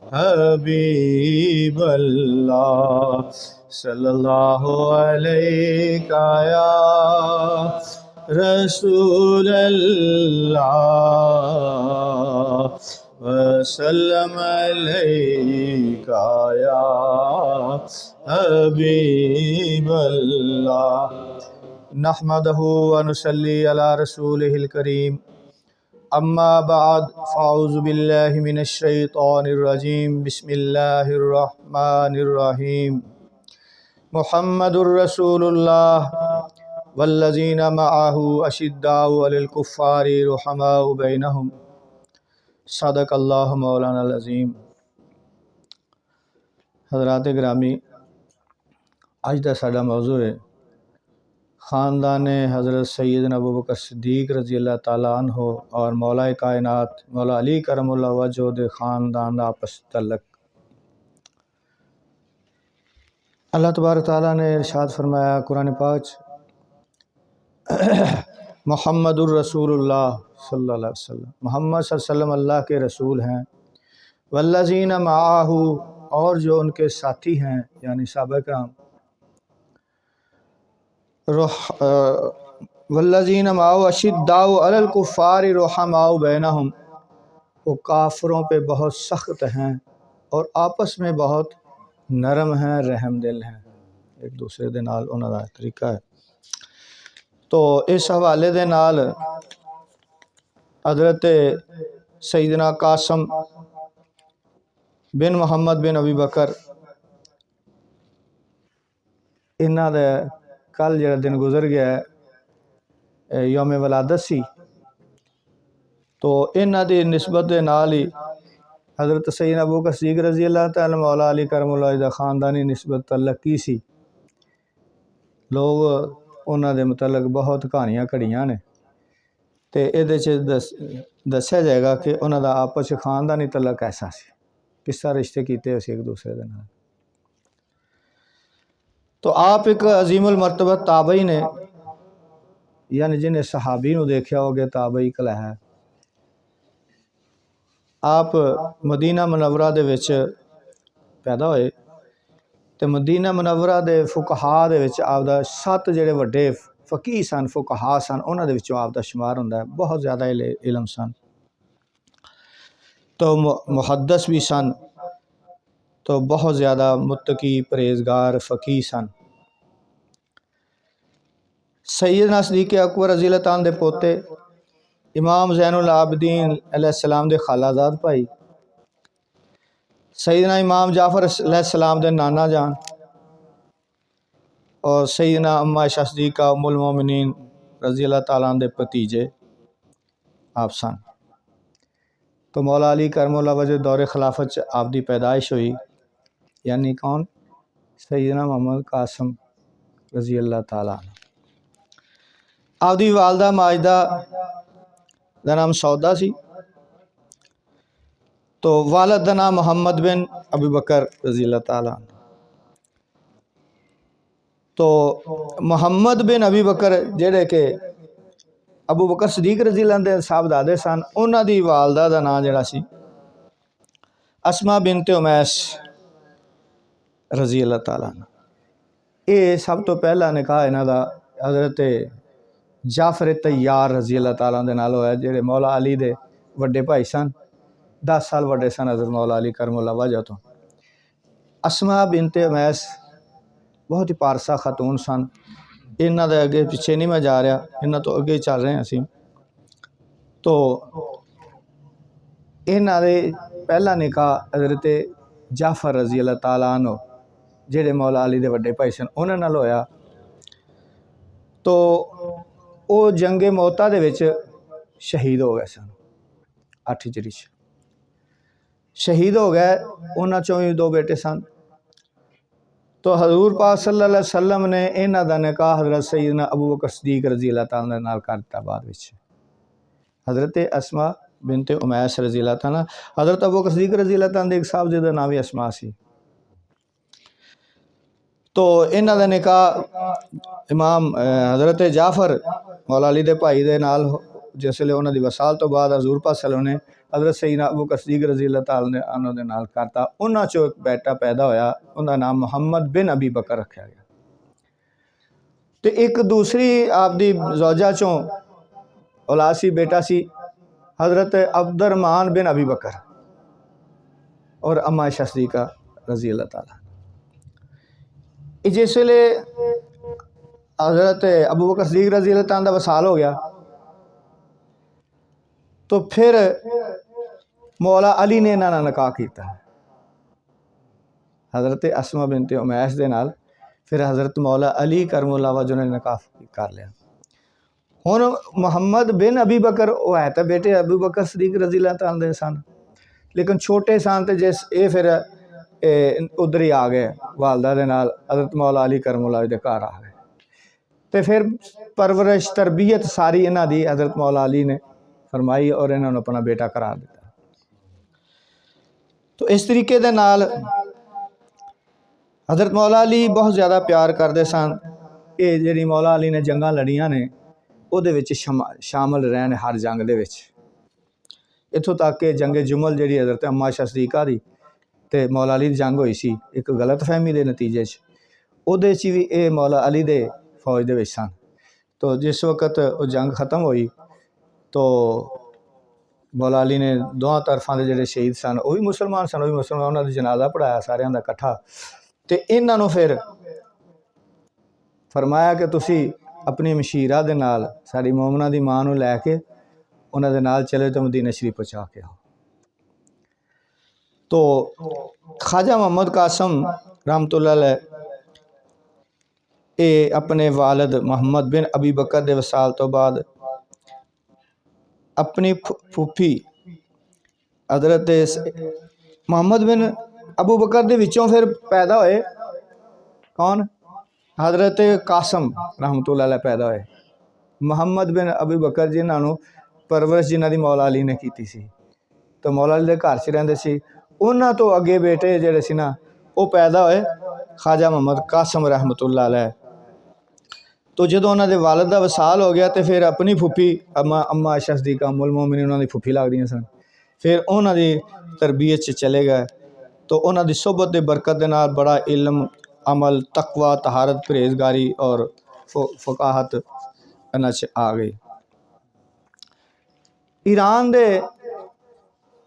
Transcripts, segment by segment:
हबीबल्लाह सल्लल्लाहु अलैका या रसूलल्लाह वसल्लम अलैका या हबीबल्लाह नहमदहु व नुसल्ली अला रसूलिहिल करीम अम्मा बाद फ़ाऊज़ु बिल्लाहि मिनश शैतानिर रजीम बिस्मिल्लाहिर रहमानिर रहीम मुहम्मदुर रसूलुल्लाह वल्लज़ीना मअहु अशिद्दाउ अलल कुफ़्फ़ारि रुहमाउ बैनहुम सदक़ल्लाहु मौलानाल अज़ीम। हज़रात गिरामी, अज दा साडा मौजू है ख़ानदान हज़रत सैयदना अबू बकर सिद्दीक़ रज़ी अल्लाह ताला अन्हो और मौलाए कायनात मौला अली करमुल्लाह वजह दे ख़ानदान दा आपस तल्लक। अल्लाह तबारक ताला ने इरशाद फरमाया कुरान पाक मुहम्मदुर रसूलुल्लाह सल्लल्लाहु अलैहि वसल्लम, मोहम्मद सल्लल्लाहु अलैहि वसल्लम अल्लाह के रसूल हैं। वल्लज़ीना मअहू, और जो उनके साथी हैं यानी सहाबा किराम। वल्लज़ीना मअहू अशिद्दाउ अलल कुफ़्फ़ारि रुहमाउ बैनहुम, वो काफिरों पे बहुत सख्त हैं और आपस में बहुत नरम हैं, रहम दिल हैं, एक दूसरे दे नाल उन्हां दा तरीका है। तो इस हवाले दे नाल हज़रत सैयदना कासम बिन मुहम्मद बिन अबी बकर इन्हां दा कल जिहड़ा दिन गुजर गया है यौम वलादत सी, तो इन्हां दी निस्बत दे नाल ही हज़रत सैयदना अबू बकर सिद्दीक़ रज़ी अल्लाह तआला मौला अली करमुल्लाह दा ख़ानदानी निस्बत तल्लक की सी। लोग उन्हां दे मुतल्लक बहुत कहानियां घड़ियां ने ते इहदे च दस्या जाएगा कि उन्हां दा आपस च ख़ानदानी तल्लक ऐसा सी, किस तरह रिश्ते कीते सी एक दूसरे दे नाल। तो आप एक अजीमुल मर्तबा ताबई ने यानी जिन्हें सहाबी नूं देखिया होगे ताबई कहलाया। आप मदीना मुनव्वरा दे विच पैदा होए ते मदीना मुनव्वरा दे फुकहा दे विच आपदा 7 जिहड़े वड्डे फ़कीह सन, फुकहा सन, उन्हां दे विचों आपदा शुमार हुंदा है। बहुत ज़्यादा इलम सन, तो मुहद्दिस भी सन, तो बहुत ज़्यादा मुत्तकी परहेज़गार फ़कीह सन। सैयदना सिद्दीक़ अकबर रज़ी अल्लाह ताला दे पोते इमाम ज़ैनुल आबिदीन अलैहिस्सलाम दे खालाजाद भाई सैयदना इमाम जाफ़र अलैहिस्सलाम दे नाना जान और सैयदना अम्मा आयशा सिद्दीक़ा उम्मुल मोमिनीन रज़ी अल्लाह ताला दे भतीजे आप सन। तो मौला अली करमुल्लाह वजह दौरे खिलाफत आपदी पैदाइश हुई, यानी कौन? सैयदना मोहम्मद कासम रज़ी अल्लाह ताला। आपदी वालदा माजदा दा नाम सौदा सी, तो वालद दा नाम मोहम्मद बिन अबू बकर रज़ी अल्लाह ताला। तो मोहम्मद बिन अबी बकर जेड़े के अबू बकर सिद्दीक़ रज़ी अल्लाह दे साहबजादे सन, उन्हां दी वालदा दा नाम जिहड़ा सी अस्मा बिनते उमैस रज़ी अल्लाह ताला। ये सब तो पहला निकाह इन्हां दा हज़रत जाफ़र तैयार रज़ी अल्लाह ताला दे नाल होया, जेड़े मौला अली दे वड्डे भाई सन, 10 साल वड्डे सन हज़रत मौला अली करमुल्लाह वजह तो। अस्मा बिनते उमैस बहुत ही पारसा खातून सन। इन्हां दे अगे पिछे नहीं मैं जा रहा, इन्हां तो अगे चल रहे हैं असीं। तो इन्हां दे पहला निकाह हज़रत जाफ़र रज़ी अल्लाह ताला अन्हु जेड़े मौला अली दे वड्डे भाई सन उन्हां नाल होया। तो वो जंगे मौता दे विच शहीद हो गए सन, 8 हिजरी शहीद हो गए। उन्हां चों भी 2 बेटे सन। तो हजूर पाक सल्लल्लाहु अलैहि वसल्लम ने इन्हां दा निकाह हज़रत सैयदना अबू बकर सिद्दीक़ रज़ी अल्लाह ताला नाल कर दिता। बाद विच हज़रत अस्मा बिनते उमैस रज़ी अल्लाह ताला, हज़रत अबू बकर सिद्दीक़ रज़ी अल्लाह ताला दे एक साहब दा नाम भी अस्मा सी। तो इन्हां दा निकाह इमाम हज़रत जाफ़र मौला अली दे भाई दे नाल जिसले उन्हां दी वसाल तो बाद हजूर पाक सल्लल्लाहु अलैहि वसल्लम ने हज़रत सईदना अबू बकर सिद्दीक़ रज़ी अल्लाह तआला अन्हु दे नाल करता। उन्हां चों एक बेटा पैदा होया, उनका नाम मुहम्मद बिन अबी बकर रखा गया। तो एक दूसरी आपदी ज़ौजा चों औलाद सी, बेटा सी हज़रत अब्दुर्रहमान बिन अबी बकर और अम्मा आयशा सिद्दीक़ा रज़ी अल्लाह तआला। जिस वेले हज़रत अबू बकर सिद्दीक़ रज़ी अल्लाह तआला दा वसाल हो गया तो फिर मौला अली ने इन्हां नाल निकाह किया, हज़रत अस्मा बिनते उमैस दे नाल। फिर हज़रत मौला अली करमुल्लाह वजह ने निकाह कर लिया। हुण मुहम्मद बिन अबी बकर वो है तो बेटे अबू बकर सिद्दीक़ रज़ी अल्लाह तआला दे सन, लेकिन छोटे सन तो जिस ये फिर उधर ही आ गए वालदा दे नाल, हज़रत मौला अली करमुल्लाह दे घर आ गए। तो फिर परवरिश तरबियत सारी इन्हां दी हज़रत मौला अली ने फरमाई और इन्होंने अपना बेटा करार दिता। तो इस तरीके दे नाल हज़रत मौला अली बहुत ज़्यादा प्यार करते सन कि जी मौला अली ने जंगां लड़ियां ने उहदे विच शामिल रहन हर जंग दे विच। इत्थों तक कि जंगे जुमल जी हज़रत अम्मा आयशा सिद्दीक़ा दी ते मौला अली दी जंग हुई सी एक गलत फहमी के नतीजे उहदे च भी ये मौला अली दे फौज दे विच सन। तो जिस वक्त वो जंग ख़त्म हुई तो मौला अली ने दोवां तरफां दे जिहड़े शहीद सन वो भी मुसलमान सन, वो भी मुसलमान, उन्होंने जनाजा पढ़ाया सारियां दा इकट्ठा। तो इन्हों फिर फरमाया कि तुसी अपनी मशीरा दे नाल साडी मोमना दी मां नूं लैके उन्हां दे नाल चले तो मदीना शरीफ पहुँचा के आओ। तो ख्वाजा मोहम्मद कासम रहमतुल्लाह अलैह ये अपने वालिद मुहम्मद बिन अबी बकर दे वसाल तो बाद अपनी फूफी हज़रत मुहम्मद बिन अबू बकर दे विचों फिर पैदा होए कौन, हज़रत कासम रहमतुल्लाह अलैह पैदा होए। मुहम्मद बिन अबू बकर जिन्होंने परवरिश जिन्हों की मौला अली ने की सी, तो मौला अली के घर च रहिंदे सी। उन्हां तो अगे बेटे जिहड़े सी ना वो पैदा होए ख्वाजा मोहम्मद कासम रहमतुल्लाह अलैह। तो जो उन्होंने वालिद का वसाल हो गया तो फिर अपनी फूफी अम्मा आयशा सिद्दीक़ा उम्मुल मोमिनीन उन्होंने फूफी लगदियां सन, फिर उन्होंने तरबियत चले गए। तो उन्होंने सोबत के बरकत के नाल बड़ा इल्म अमल तकवा तहारत परहेजगारी और फ़काहत इन्हां च आ गई। ईरान दे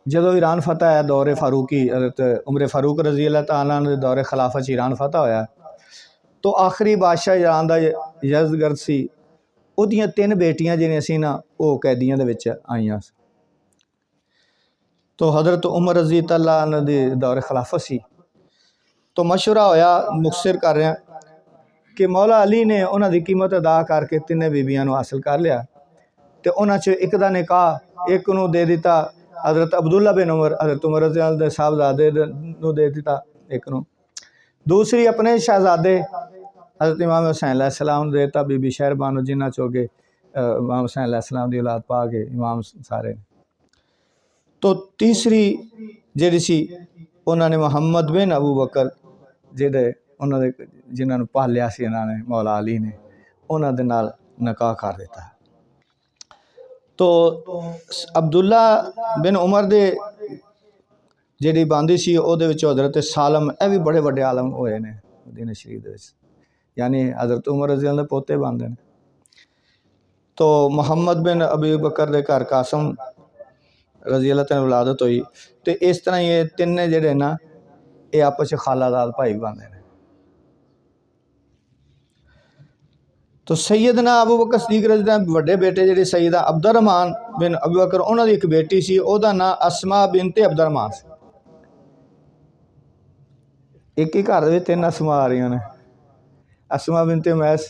जदों ईरान फतह है दौरे फारूकी हज़रत उमर फारूक रज़ी अल्लाह तआला अन्हु दे दौरे खिलाफत ईरान फतह होया तो आखिरी बादशाह ईरान का यज़दगर्द सी, उहदियां 3 बेटियां जिहड़ियां सी ना वो कैदियां दे विच आईयां। तो हज़रत उमर रज़ी अल्लाह अन्हु दे दौरे खिलाफत सी। तो मशवरा होया मुखसिर कर रहा कि मौला अली ने उन्होंने कीमत अदा करके 3 बीबियां नूं हासिल कर लिया। तो उन्हां च एक दा निकाह एक नूं दे दिता हज़रत अब्दुल्ला बिन उमर, हज़रत उमर रज़ी अल्लाह दे साहबजादे नूं दे दिता एक नूं, दूसरी अपने शहजादे हज़रत इमाम हुसैन अलैहिस्सलाम दे दिता बीबी शहरबानो जिन्हां चो के इमाम हुसैन अलैहिस्सलाम दी औलाद पा के इमाम सारे। तो तीसरी जिहड़ी सी उन्होंने मुहम्मद बिन अबू बकर जिहड़े उन्होंने जिन्होंने पालिया सी इन्होंने मौला अली ने उन्होंने दे नाल निकाह कर दिता। तो अब्दुल्ला बिन उमर दे जिहड़ी बांदी सी उहदे विच हज़रत सालम यह भी बड़े वड्डे आलम होए ने मदीना शरीफ दे विच, यानी हज़रत उमर रज़ी अल्लाह पोते बनते हैं। तो मुहम्मद बिन अबी बकर दे घर कासम रज़ी अल्लाह तआला विलादत हुई। तो इस तरह ये 3 जिहड़े ना ये आपस खालादाद भाई बनते हैं। तो सैयदना अबू बकर सिद्दीक़ रज़ी अल्लाह तआला वड्डे बेटे जिहड़े सैयदा अब्दुर्रहमान बिन अबू बकर उन्हां दी एक बेटी सी, उहदा नाम अस्मा बिनते अब्दुर्रहमान सी। एक ही घर में 3 अस्मा आ रही ने, अस्मा बिनते उमैस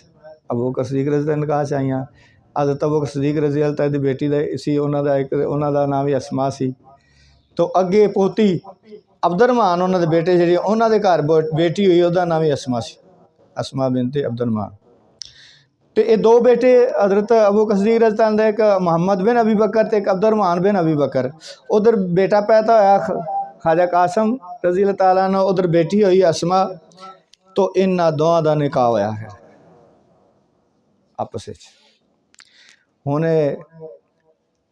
अबू बकर सिद्दीक़ रज़ी अल्लाह तआला निकाह च आईयां। हज़रत अबू बकर सिद्दीक़ रज़ी अल्लाह तआला दी बेटी सी उन्हां दा नाम भी अस्मा सी। तो अगे पोती अब्दुर्रहमान उन्हां दे बेटे जिहड़े उन्हां दे घर बेटी हुई उहदा नाम भी अस्मा सी, अस्मा बिनते अब्दुर्रहमान। तो ये 2 बेटे हज़रत अबू बकर सिद्दीक़ रज़ी अल्लाह तआला एक मुहम्मद बिन अबी बकर ते एक अब्दुर्रहमान बिन अबी बकर। उधर बेटा पैदा होया ख्वाजा कासम रज़ी अल्लाह तआला अन्हु, उधर बेटी हुई अस्मा। तो इन्हां दोवां दा निकाह होया है आपस में। हुण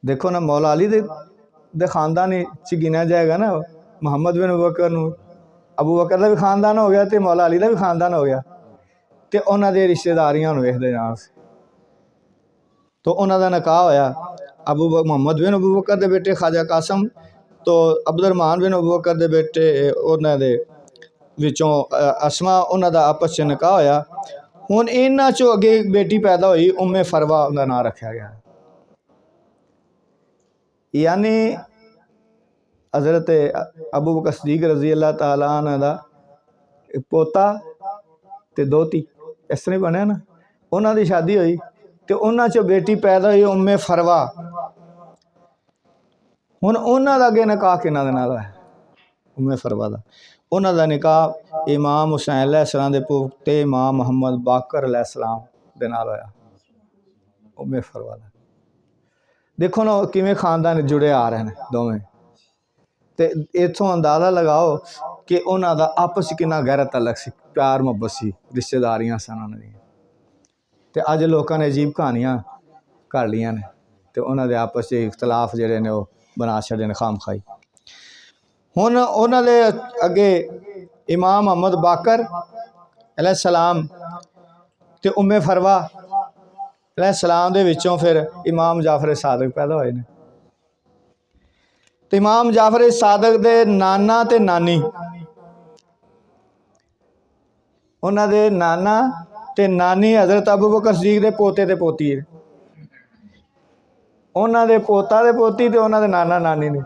देखो ना मौला अली दे दे खानदान च गिनिया जाएगा ना, मुहम्मद बिन अबू बकर नूं अबू बकर का भी खानदान हो गया तो मौला अली का भी खानदान हो गया, तो उन्होंने रिश्तेदारियां वेखते जान। तो उन्होंने निकाह होया मुहम्मद बिन अबू बकर के बेटे ख्वाजा कासम तो अब्दुर्रहमान बिन अबू बकर के बेटे उन्होंने विचों असमा उन्हों का आपस च निकाह होया। हुण इन्हां चों अगे बेटी पैदा हुई, उम्मे फरवा उनका नाम रखा गया। यानी हज़रत अबू बकर सदीक रजी अल्लाह तआला अन्हु दा पोता ते दोती इस तरह बनया ना। उन्हां दी शादी हुई तो उन्हां चों बेटी पैदा हुई उम्मे फरवा। हुण उन्हां दा अगे निकाह किन्हां दे नाल होया? उम्मे फरवा दा। उन्हां दा निकाह इमाम हुसैन अलैहिस्सलाम दे पोते इमाम मुहम्मद बाकर अलैहिस्सलाम दे नाल होया, उम्मे फरवा दा। देखो ना किवें खानदान जुड़े आ रहे हैं दोवें। तो इत्थों अंदाज़ा लगाओ कि उन्हां दा आपस कितना गहरा तलक सी, प्यार मुहब्बत सी, रिश्तेदारियां सन उन्हां दी। ते अज लोगों ने अजीब कहानियां घड़ लियां ने, तो उन्हां दे आपस च इख्तलाफ जिहड़े ने वो बना छड़े ने खाम खाई। हुण उन्हां दे अगे इमाम मुहम्मद बाकर अलैहिस्सलाम ते उम्मे फरवा अलैहिस्सलाम दे विचों फिर इमाम जाफर सादक पैदा होए ने। तो इमाम जाफर सादक दे नाना ते नानी, उन्हां दे नाना ते नानी हज़रत अबू बकर सदीक दे पोते ते पोती है। उन्हां दे पोता ते पोती ते उन्हां दे नाना नानी ने।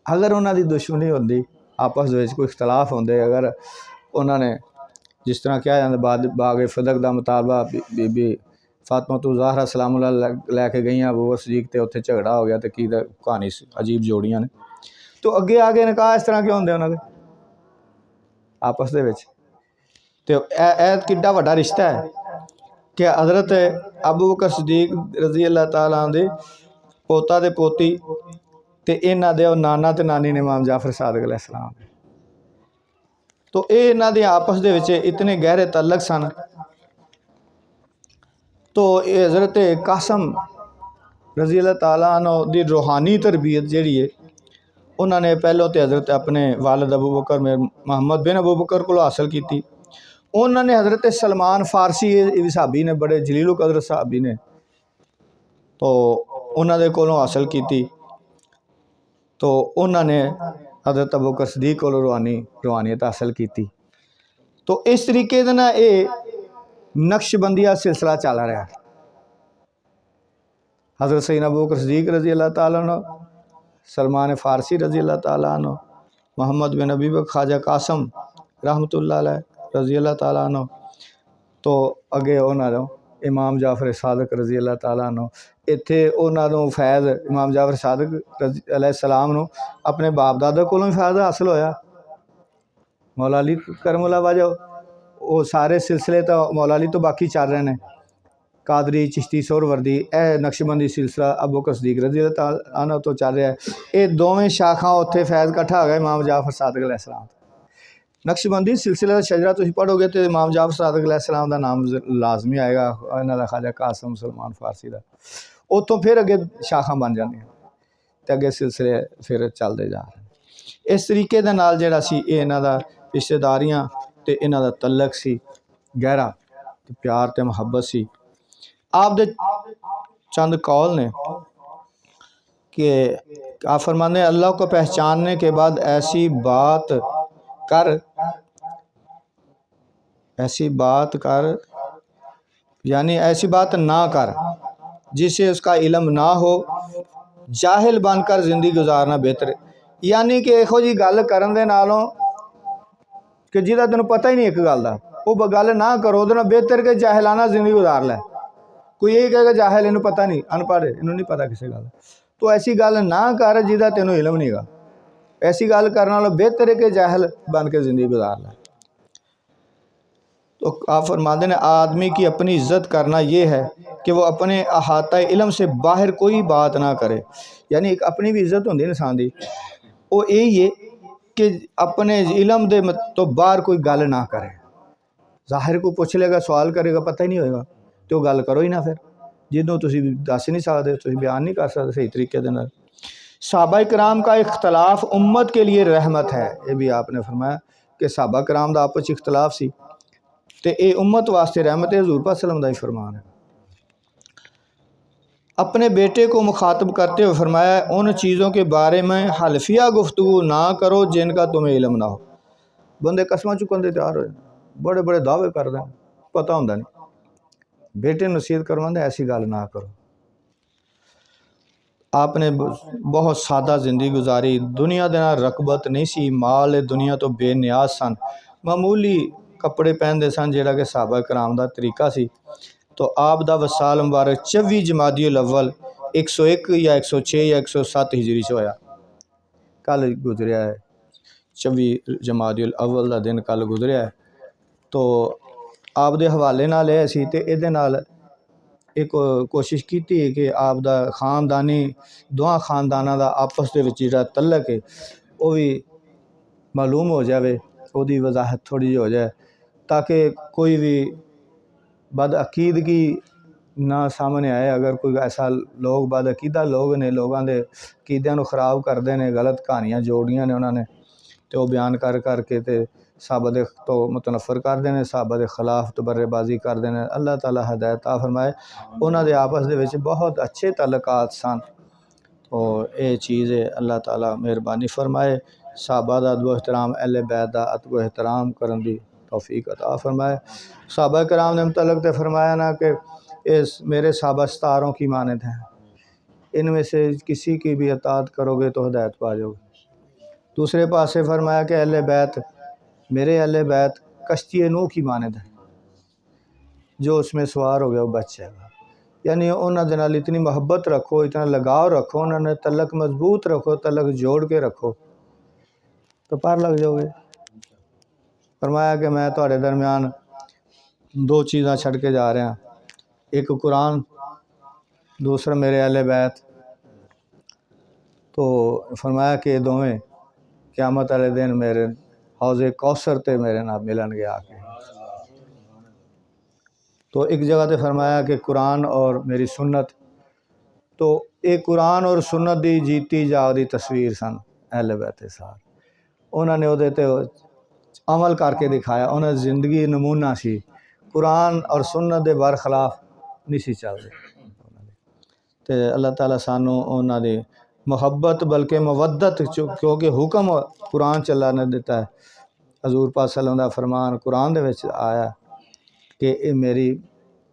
अगर उन्हां दी दुश्मनी होंदी आपस में कोई इख्तलाफ होंदे, अगर उन्होंने जिस तरह कहा जाता बाग फदक का मुतालबा बीबी फातिमा तो ज़हरा सलाम लैके गई अबू बकर सदीक ते उत्थे झगड़ा हो गया, तो की कहानी अजीब जोड़ियां ने। तो अगे आगे निकाह इस तरह क्यों होंदे उन्होंने आपस दे विच? तो किड्डा वड्डा रिश्ता है कि हज़रत अबू बकर सदीक रजी अल्लाह तआला दे पोता ते पोती ते इन्हां दे नाना ते नानी ने इमाम जाफर सादक अलैहिस्सलाम। तो ये इन्हां दे आपस दे विच इतने गहरे तलक सन। तो ये हज़रत कासम रजी अल्लाह तआला अन्हु दी रूहानी तरबियत जिहड़ी है उन्होंने पहलों तो हज़रत अपने वालिद अबू बकर में मुहम्मद बिन अबू बकर को हासिल की। उन्होंने हज़रत सलमान फारसी सहाबी ने, बड़े जलील कदर सहाबी ने, तो उन्होंने कोलों हासिल की। तो उन्होंने हज़रत अबू बकर सदीक को रूहानियत हासिल की। तो इस तरीके दे नाल ये नक्शबंदिया सिलसिला चल रहा है। हज़रत सैयदना अबू बकर सदीक रजी अल्लाह तआला अन्हु, सलमान फारसी रजी अल्लाह तआला अन्हु, मुहम्मद बिन अबी बकर ख्वाजा कासम रहमतुल्लाह अलैह रजी अल्लाह तआला अन्हु, तो अगे उन्होंने इमाम जाफर सादक रजी अल्लाह तआला अन्हु। इत्थे उन्होंने फैज़ इमाम जाफर सादक अलैहिस्सलाम नूं अपने बाप दादा कोलों फैज़ हासिल होया। मौला अली करमुल्लाह वजह वो सारे सिलसिले तो मौला अली तो बाकी चल रहे हैं, कादरी चिश्ती सोहरवर्दी ए नक्शबंदी सिलसिला अबू बकर सदीक रजी अल्लाह तआला अन्हु तो चल रहा है। ये दोवें शाखा उत्थे फैज़ कट्ठा हो गया इमाम जाफर सादक अलैहिस्सलाम। नक्शबंदी सिलसिले का शजरा तुसीं पढ़ोगे तो इमाम जाफर सादक अलैहिस्सलाम का नाम लाजमी आएगा, इन्हां दा ख्वाजा कासम सलमान फारसी का। उतों फिर अगे शाखा बन जांदियां ते अगे सिलसिले फिर चलते जा रहे हैं। इस तरीके दे नाल जिहड़ा सी इन्हां दा रिश्तेदारियां ते इन्हां दा तलक सी गहरा, ते प्यार ते मुहब्बत सी। आप दे चंद कौल ने कि आप फरमाने अल्लाह को पहचानने के बाद ऐसी बात कर यानी ऐसी बात ना कर जिससे उसका इल्म ना हो, जाहिल बनकर जिंदगी गुजारना बेहतर। यानी कि इहो जी गल करन दे नालों कि जिहदा तैनूं पता ही नहीं एक गल दा, वो गल ना करो, उहदे नाल बेहतर कि जाहिलाना जिंदगी गुजार लै। कोई यही कहेगा जाहिल, इन्हूं पता नहीं, अनपढ़, इन्हूं नहीं पता किसी गल। तो ऐसी गल ना कर जिहदा तैनूं इल्म नहीं गा। ऐसी गल करने नालों बेहतर है कि जाहिल बन के जिंदगी गुजार लै। तो आप फरमाते हैं आदमी की अपनी इज़्ज़त करना ये है कि वो अपने अहाता इल्म से बाहर कोई बात ना करे। यानी एक अपनी भी इज़्ज़त होंदी इंसान की, वो यही है कि अपने इल्म दे तो बाहर कोई गल ना करे। जाहिर को पूछ लेगा, सवाल करेगा, पता ही नहीं होएगा तो गल करो ही ना। फिर जिन्हों तुसी दस नहीं सकते, तुसी बयान नहीं कर सकते सही तरीके दे नाल। सहाबा कराम का इख्तलाफ उम्मत के लिए रहमत है, ये भी आपने फरमाया कि सहाबा कराम का आपस इख्तलाफ सी ते ये उम्मत वास्ते रहमत है, हजूर पाक सल्लल्लाहु अलैहि वसल्लम का ही फरमान है। अपने बेटे को मुखातब करते हुए फरमाया, उन चीज़ों के बारे में हल्फिया गुफ्तगू ना करो जिनका तुम्हें इल्म ना हो। बंदे कसमां चुकन दे तैयार हो, बड़े बड़े दावे कर दें, पता होंदा नहीं। बेटे नसीहत करवाते ऐसी गल ना करो। आपने बहुत सादा जिंदगी गुजारी, दुनिया के नाल रकबत नहीं सी, माल दुनिया तो बेनियाज सन, मामूली कपड़े पहनते सन, जिहड़ा कि सहाबा कराम का तरीका सी। तो आप दा वसाल मुबारक 24 जमादियुल अव्वल 101 या 106 या 107 हिजरी से होया, कल गुजरिया है। 24 जमादियुल अव्वल का दिन कल गुजरिया है। तो आप दे हवाले नाल यह सी ते इहदे नाल एक कोशिश की कि आप दा खानदानी दोवां खानदाना का आपस दे विच जिहड़ा तलक है वह भी मालूम हो जाए, उसकी वजाहत थोड़ी जी हो जाए, ताकि कोई भी बदअकीदगी ना सामने आए। अगर कोई ऐसा लोग बदअकीदा लोग ने, लोगों के अकीदियां नूं खराब करते हैं, गलत कहानियां जोड़ियां ने उन्होंने, तो वह बयान कर करके ते साहबा दे तो मुतनफर करते हैं, साहबा के खिलाफ तबर्रेबाजी करते हैं। अल्लाह ताला हदायत आ फरमाए। उन्होंने आपस दे विच बहुत अच्छे तल्लुकात सन, और ये चीज़ है अल्लाह ताला मेहरबानी फरमाए। साहबा दा अदब एहतराम, अहले बैत दा अदब एहतराम करन दी तौफीक अता फरमाए। साहबा कराम ने मुतल्लक ते फरमाया ना कि इस मेरे साहबा 17 की मानद हैं, इनमें से किसी की भी अतात करोगे तो हदायत पा जाओगे। दूसरे पासे फरमाया कि अहले बैत, मेरे अहले बैत कश्ती नूह की मानद है, जो उसमें सवार हो गया वो बच जाएगा। यानी उन्होंने नाल इतनी मोहब्बत रखो, इतना लगाव रखो, उन्होंने तलक मजबूत रखो, तलक जोड़ के रखो तो पार लग जाओगे। फरमाया कि मैं तुहाडे दरम्यान दो चीज़ां छड़ के जा रहा, एक कुरान, दूसरा मेरे अहले बैत। तो फरमाया कि दोवें क़यामत वाले दिन मेरे हौज़े कौसर ते मेरे नाल मिलनगे आके। तो एक जगह ते फरमाया कि कुरान और मेरी सुन्नत, तो एक कुरान और सुन्नत दी जीती जागदी तस्वीर सन अहले बैत साहब। उन्होंने उहदे ते अमल करके दिखाया, उन्हें जिंदगी नमूना सी, कुरान और सुन्नत के बरखिलाफ नहीं सी चलते। तो अल्लाह ताला सानू उन्हां दी मुहब्बत बल्कि मवद्दत, क्योंकि हुक्म कुरान चला ने दिता है। हजूर पाक सल्लल्लाहु अलैहि वसल्लम दा फरमान कुरान दे विच आया कि ये मेरी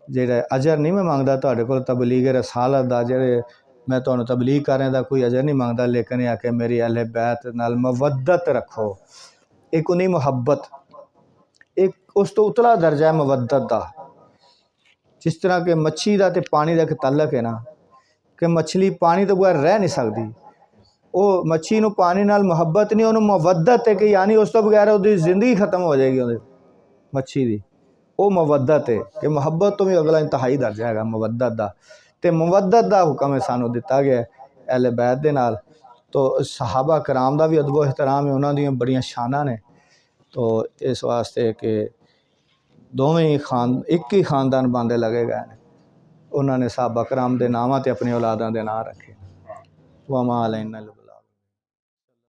जेड़ा अजर नहीं मैं मंगदा तुहाडे कोल तबलीग रसालत दा, जेड़े मैं तुहानू तबलीग करने दा कोई अजर नहीं मंगदा, लेकिन यह कि मेरी अहले बैत नाल मवद्दत रखो। एक उन्हीं मुहब्बत, एक उस तो उतला दर्जा है मवद्दत दा। जिस तरह के मच्छी का तो पानी का एक तलक है ना, कि मछली पानी तो बगैर रह नहीं सकती, वो मच्छी नूं पानी नाल मुहब्बत नहीं, उन्होंने मवद्दत है कि यानी उस तो बगैर उसकी जिंदगी खत्म हो जाएगी उहदी मच्छी की। वो मवद्दत है कि मुहब्बत तो भी अगला इंतहाई दर्जा है मवद्दत का। तो मवद्दत का हुक्म है सानू दिता गया अहले बैत दे नाल। तो सहाबा कराम का भी अदब एहतराम है, उन्होंने बड़ियां शाना ने। तो इस वास्ते कि दोवें ही एक ही खानदान बंदे लगे गए हैं, उन्होंने सहाबा कराम के नावां ते अपनी औलादां दे नाम रखे। वमा अलैना।